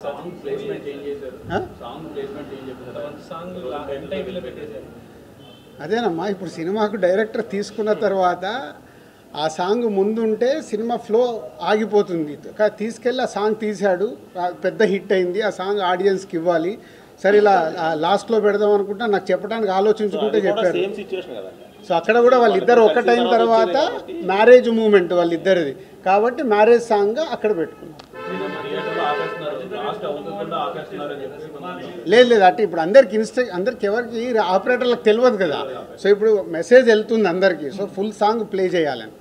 Song placement change చేశారు. Song placement change చేశారు. Song ఎంటైటీలో పెట్టేశారు. అదేనమ్మా, ఇప్పుడు సినిమాకు డైరెక్టర్ తీసుకున్న తర్వాత ఆ సాంగ్ ముందుంటే సినిమా ఫ్లో ఆగిపోతుంది. తీసుకెళ్ళి ఆ సాంగ్ తీశాడు, పెద్ద హిట్ అయింది, ఆ సాంగ్ ఆడియన్స్కి ఇవ్వాలి. సరే ఇలా లాస్ట్లో పెడదాం అనుకుంటా నాకు చెప్పడానికి ఆలోచించుకుంటే చెప్పారు. సో అక్కడ కూడా వాళ్ళిద్దరు ఒక్కటైన తర్వాత మ్యారేజ్ మూమెంట్ వాళ్ళిద్దరిది కాబట్టి మ్యారేజ్ సాంగ్ అక్కడ పెట్టుకున్నాం. లేదు లేదు అంటే ఇప్పుడు అందరికి ఎవరికి ఆపరేటర్లకు తెలియదు కదా. సో ఇప్పుడు మెసేజ్ వెళ్తుంది అందరికీ. సో ఫుల్ సాంగ్ ప్లే చేయాలని.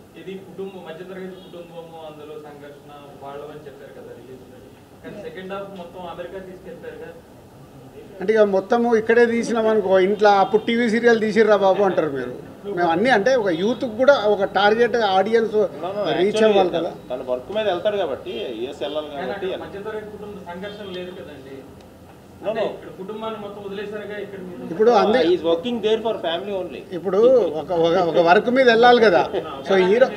అంటే ఇక మొత్తము ఇక్కడే తీసినాం అనుకో, ఇంట్లో అప్పుడు టీవీ సీరియల్ తీసిర్రా బాబు అంటారు మీరు. మేము అన్నీ అంటే ఒక యూత్కి కూడా ఒక టార్గెట్ ఆడియన్స్ రీచ్ అవ్వాలి కదా. తన వర్క్ మీద వెళ్తాడు కాబట్టి యూఎస్ వెళ్ళాలి కాబట్టి ఇప్పుడు ఇప్పుడు ఒక వర్క్ మీద వెళ్ళాలి కదా. సో హీరో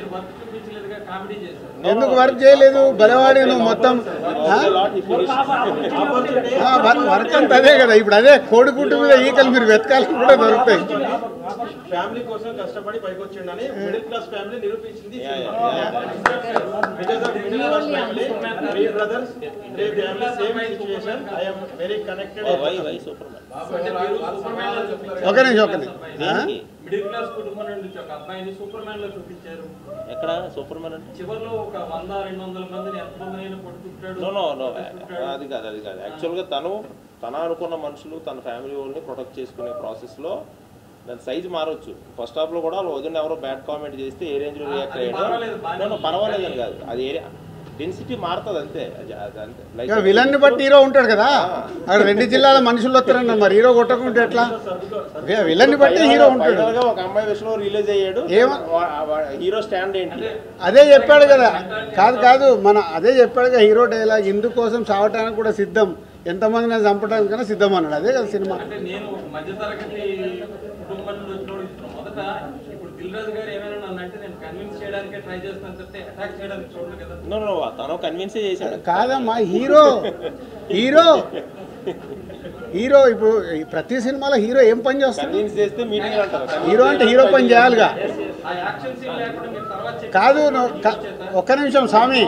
ఎందుకు వర్క్ చేయలేదు బలవాడి నువ్వు మొత్తం వర్క్ అంతా అదే కదా. ఇప్పుడు అదే కోడిగుడ్డు మీద ఈకలు మీరు వెతకాలని కూడా దొరుకుతాయి. ఫ్యామిలీ కోసం కష్టపడి పైకి వచ్చిండని మిడిల్ క్లాస్ ఫ్యామిలీ నిరూపించింది. ఒక నిమిషం మిడిల్ క్లాస్ కుటుంబం నుంచి ఒక అబ్బాయిని సూపర్ మ్యాన్ లో చూపించారు. ఎక్కడ సూపర్ మ్యాన్ అంటే చివర్లో ఒక 100-200 మందిని ఎంతమందిని పట్టుకుంటాడు. అది కాదు యాక్చువల్గా తన అనుకున్న మనుషులు తన ఫ్యామిలీ వాళ్ళని ప్రొటెక్ట్ చేసుకునే ప్రాసెస్లో దాని సైజు మారవచ్చు. ఫస్ట్ హాఫ్లో కూడా వాళ్ళు వదిన ఎవరో బ్యాడ్ కామెంట్ చేస్తే ఏ రేంజ్లో రియాక్ట్ అయ్యాడు పర్వాలేదని కాదు, అది డెన్సిటీ మారుతుంది అంతే. విలన్ ని బట్టి హీరో ఉంటాడు కదా. అక్కడ 2 జిల్లాల మనుషులు వస్తారన్న మరి హీరో కొట్టకుంటే ఎట్లా? విలన్ ని బట్టి హీరో ఉంటాడు. ఒక అమ్మాయి విషయంలో రిలీజ్ అయ్యాడు, హీరో స్టాండ్ ఏంటి అదే చెప్పాడు కదా. కాదు అదే చెప్పాడు కదా హీరో డైలాగ్, ఇందుకోసం చావటానికి కూడా సిద్ధం, ఎంతమందిని చంపడానికైనా సిద్ధం అన్నాడు. అదే కదా సినిమా. కాదమ్మా హీరో ఇప్పుడు ప్రతి సినిమాలో హీరో ఏం పని చేస్తాడు? హీరో అంటే హీరో పని చేయాలిగా. కాదు ఒక్క నిమిషం స్వామి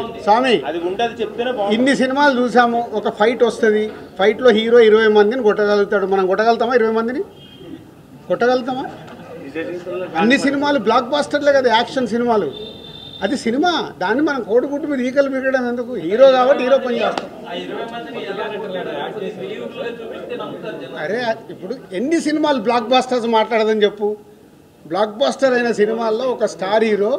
ఇన్ని సినిమాలు చూసాము, ఒక ఫైట్ వస్తుంది, ఫైట్లో హీరో 20 మందిని కొట్టగలుగుతాడు. మనం కొట్టగలుగుతామా? 20 మందిని కొట్టగలుగుతామా? అన్ని సినిమాలు బ్లాక్ బాస్టర్లే కదా, యాక్షన్ సినిమాలు. అది సినిమా, దాన్ని మనం కోడిగుడ్డు మీద ఈకలు మిగడం ఎందుకు? హీరో కాబట్టి హీరో పని చేస్తాం. అరే ఇప్పుడు ఎన్ని సినిమాలు బ్లాక్ బాస్టర్స్ మాట్లాడదని చెప్పు. బ్లాక్ బాస్టర్ అయిన సినిమాల్లో ఒక స్టార్ హీరో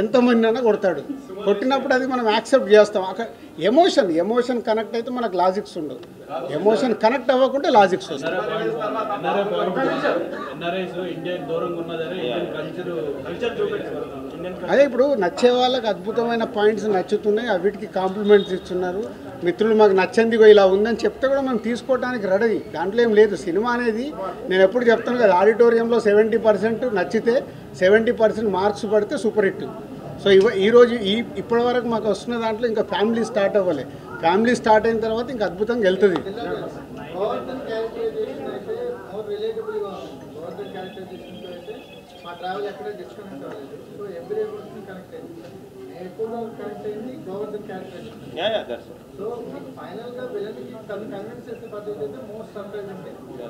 ఎంతమంది అయినా కొడతాడు. కొట్టినప్పుడు అది మనం యాక్సెప్ట్ చేస్తాం. అక్కడ ఎమోషన్ కనెక్ట్ అయితే మనకు లాజిక్స్ ఉండవు. ఎమోషన్ కనెక్ట్ అవ్వకుంటే లాజిక్స్ వస్తాయి. అదే ఇప్పుడు నచ్చే వాళ్ళకి అద్భుతమైన పాయింట్స్ నచ్చుతున్నాయి, అవిటికి కాంప్లిమెంట్స్ ఇస్తున్నారు. మిత్రులు మాకు నచ్చింది ఇలా ఉందని చెప్తే కూడా మనం తీసుకోవడానికి రెడీ. దాంట్లో ఏం లేదు. సినిమా అనేది నేను ఎప్పుడు చెప్తాను కదా, ఆడిటోరియంలో 70% నచ్చితే 70% మార్క్స్ పడితే సూపర్ హిట్. సో ఈరోజు ఇప్పటి వరకు మాకు వస్తున్న దాంట్లో ఇంకా ఫ్యామిలీ స్టార్ట్ అవ్వాలి. ఫ్యామిలీ స్టార్ట్ అయిన తర్వాత ఇంకా అద్భుతంగా వెళ్తుంది.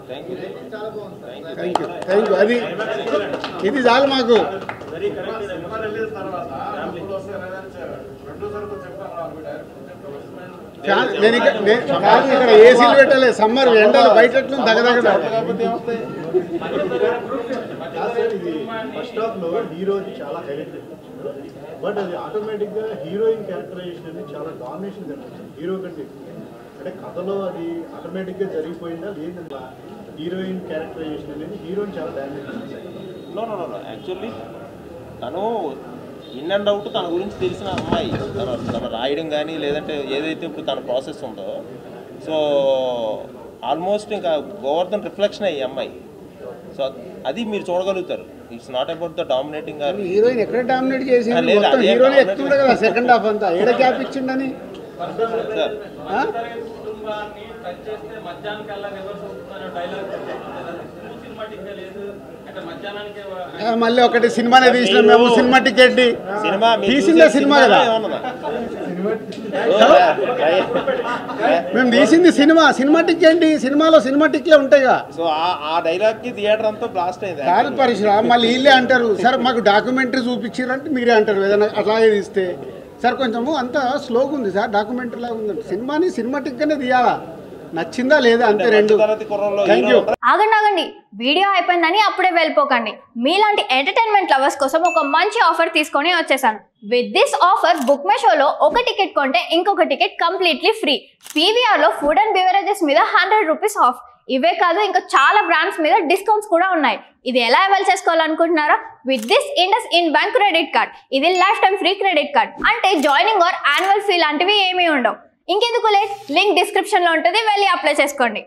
Thank you. అది ఇది చాలు మాకు. నేను ఇక్కడ ఏసీలు పెట్టలేదు. సమ్మర్ ఎండలు బయట దగదగ. ఫస్ట్ హాఫ్ లో హీరో చాలా హైలైట్, బట్ అది ఆటోమేటిక్ గా హీరోయిన్ క్యారెక్టరైజేషన్ అనేది చాలా డామినేషన్ కనిపిస్తుంది హీరో కంటే. అంటే కథలో అది ఆటోమేటిక్ గా జరిగిపోయిందా లేదంటే హీరోయిన్ క్యారెక్టరైజేషన్ అనేది హీరోయిన్ చాలా డామినేట్ చేస్తుంది. యాక్చువల్లీ తను ఇన్ అండ్ అవుట్ తన గురించి తెలిసిన అమ్మాయి, తన రాయడం కానీ లేదంటే ఏదైతే ఇప్పుడు తన ప్రాసెస్ ఉందో, సో ఆల్మోస్ట్ ఇంకా గోవర్ధన్ రిఫ్లెక్షన్ అయ్యి అమ్మాయి. సో అది మీరు చూడగలుగుతారు. It's not about the dominating. Heroine ఎక్కడ డామినేట్ చేసింది? హీరోయిన్ ఎక్కుతుండే కదా సెకండ్ హాఫ్ అంతా. ఏడ గ్యాప్ ఇచ్చిండని సినిమాని టచ్ చేస్తే మధ్యాహ్నం కల్లా రివర్స్ అవుతుందనే డైలాగ్ సినిమాటిక్ గా లేదు అంటే మధ్యాహ్నానికి మళ్ళీ ఒకటి సినిమానే తీసినాం మేము, సినిమా టికెట్ సినిమా తీసిందే సినిమా కదా, మేము తీసింది సినిమా. సినిమాటిక్ ఏంటి, సినిమాలో సినిమాటిక్లే ఉంటాయిగా. సో ఆ డైలాగ్ కి థియేటర్ అంతా బ్లాస్ట్ అయింది. కాదు పరిశ్రమ మళ్ళీ వీళ్ళే అంటారు, సార్ మాకు డాక్యుమెంటరీ చూపించారంటే మీరే అంటారు ఏదైనా అట్లాగే తీస్తే. సార్ కొంచెము అంత స్లోగా ఉంది సార్, డాక్యుమెంటరీ లాగా ఉందంటే సినిమాని సినిమాటిక్గానే తీయాలా, నచ్చిందా లేదా అంతే రెండు. Thank you. ఆగండి, వీడియో అయిపోయిందని అప్పుడే వెళ్ళిపోకండి. మీలాంటి ఎంటర్టైన్మెంట్ లవర్స్ కోసం ఒక మంచి ఆఫర్ తీసుకొని వచ్చేసాను. With this offer book my షోలో ఒక టికెట్ కొంటే ఇంకొక టికెట్ కంప్లీట్లీ ఫ్రీ. పీవీఆర్లో ఫుడ్ అండ్ బెవరేజెస్ మీద 100 రూపీస్ ఆఫ్. ఇవే కాదు, ఇంకా చాలా బ్రాండ్స్ మీద డిస్కౌంట్స్ కూడా ఉన్నాయి. ఇది ఎలా అవైల్ చేసుకోవాలనుకుంటున్నారా? With this IndusInd bank credit card. ఇది lifetime free credit card. అంటే జాయినింగ్ ఆర్ యాన్యువల్ ఫీ లాంటివి ఏమీ ఉండవు. ఇంకెందుకు లేట్, లింక్ డిస్క్రిప్షన్లో ఉంటుంది, వెళ్ళి అప్లై చేసుకోండి.